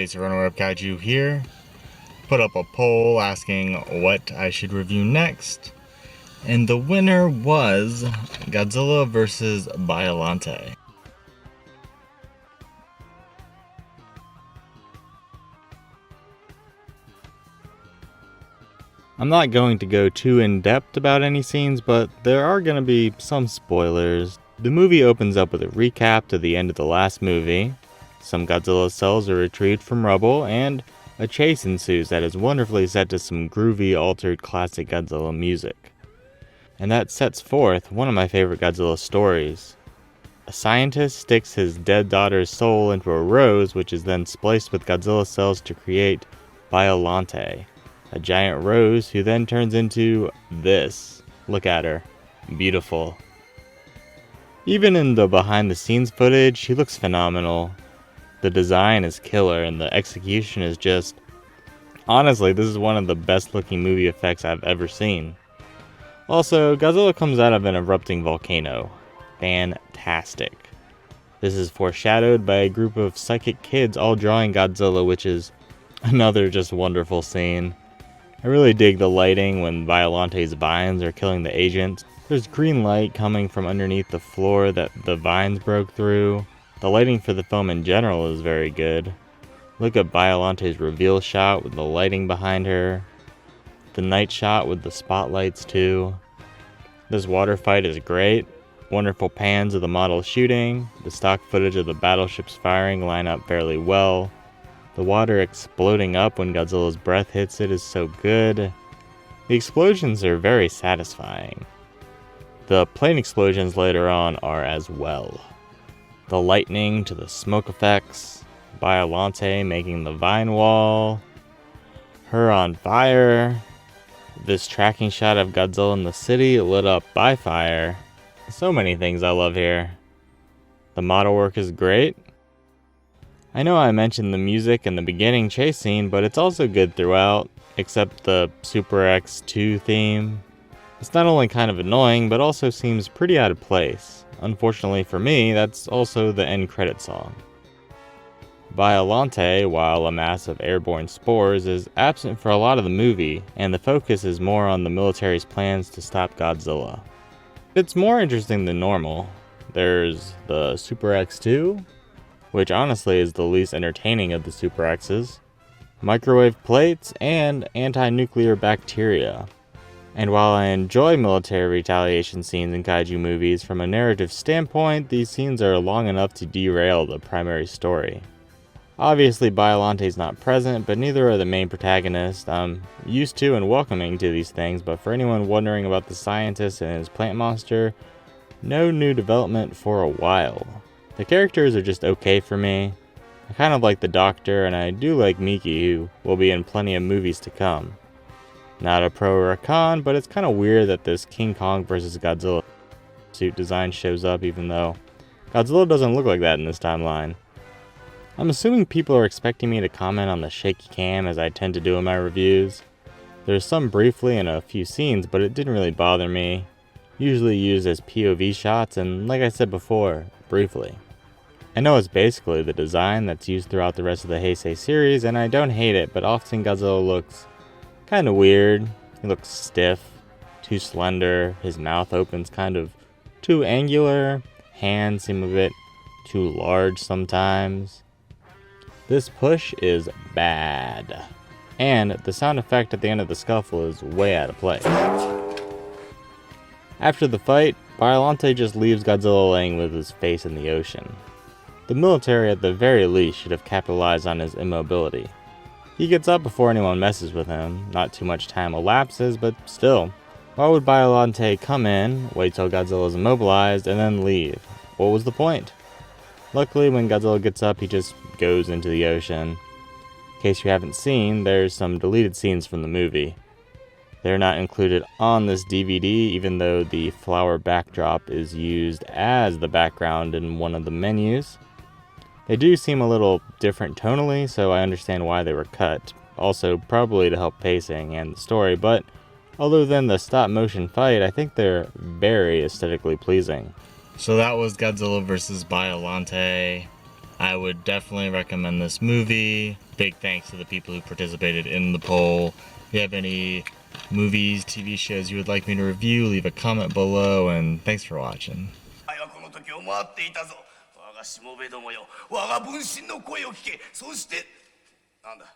Face of interwebkaiju here. Put up a poll asking what I should review next, and the winner was Godzilla vs. Biollante. I'm not going to go too in-depth about any scenes, but there are going to be some spoilers. The movie opens up with a recap to the end of the last movie. Some Godzilla cells are retrieved from rubble, and a chase ensues that is wonderfully set to some groovy, altered classic Godzilla music. And that sets forth one of my favorite Godzilla stories. A scientist sticks his dead daughter's soul into a rose, which is then spliced with Godzilla cells to create Biollante, a giant rose who then turns into this. Look at her. Beautiful. Even in the behind-the-scenes footage, she looks phenomenal. The design is killer, and the execution is just... Honestly, this is one of the best-looking movie effects I've ever seen. Also, Godzilla comes out of an erupting volcano. Fantastic. This is foreshadowed by a group of psychic kids all drawing Godzilla, which is another just wonderful scene. I really dig the lighting when Biollante's vines are killing the agents. There's green light coming from underneath the floor that the vines broke through. The lighting for the film in general is very good. Look at Biollante's reveal shot with the lighting behind her. The night shot with the spotlights too. This water fight is great. Wonderful pans of the model shooting. The stock footage of the battleships firing line up fairly well. The water exploding up when Godzilla's breath hits it is so good. The explosions are very satisfying. The plane explosions later on are as well. The lightning to the smoke effects, Biollante making the vine wall, her on fire, this tracking shot of Godzilla in the city lit up by fire. So many things I love here. The model work is great. I know I mentioned the music in the beginning chase scene, but it's also good throughout, except the Super X2 theme. It's not only kind of annoying, but also seems pretty out of place. Unfortunately for me, that's also the end credit song. Biollante, while a mass of airborne spores, is absent for a lot of the movie, and the focus is more on the military's plans to stop Godzilla. It's more interesting than normal. There's the Super X2, which honestly is the least entertaining of the Super X's, microwave plates, and anti-nuclear bacteria. And while I enjoy military retaliation scenes in kaiju movies, from a narrative standpoint, these scenes are long enough to derail the primary story. Obviously, Biollante's not present, but neither are the main protagonists. I'm used to and welcoming to these things, but for anyone wondering about the scientist and his plant monster, no new development for a while. The characters are just okay for me. I kind of like the Doctor, and I do like Miki, who will be in plenty of movies to come. Not a pro or a con, but it's kind of weird that this King Kong vs. Godzilla suit design shows up, even though Godzilla doesn't look like that in this timeline. I'm assuming people are expecting me to comment on the shaky cam, as I tend to do in my reviews. There's some briefly in a few scenes, but it didn't really bother me. Usually used as POV shots, and like I said before, briefly. I know it's basically the design that's used throughout the rest of the Heisei series, and I don't hate it, but often Godzilla looks kind of weird. He looks stiff, too slender, his mouth opens kind of too angular, hands seem a bit too large sometimes. This push is bad, and the sound effect at the end of the scuffle is way out of place. After the fight, Biollante just leaves Godzilla laying with his face in the ocean. The military at the very least should have capitalized on his immobility. He gets up before anyone messes with him, not too much time elapses, but still. Why would Biollante come in, wait till Godzilla is immobilized, and then leave? What was the point? Luckily, when Godzilla gets up, he just goes into the ocean. In case you haven't seen, there's some deleted scenes from the movie. They're not included on this DVD, even though the flower backdrop is used as the background in one of the menus. They do seem a little different tonally, so I understand why they were cut. Also, probably to help pacing and the story, but other than the stop motion fight, I think they're very aesthetically pleasing. So that was Godzilla vs. Biollante. I would definitely recommend this movie. Big thanks to the people who participated in the poll. If you have any movies, TV shows you would like me to review, leave a comment below, and thanks for watching. 我がしもべどもよ、我が分身の声を聞け。そしてなんだ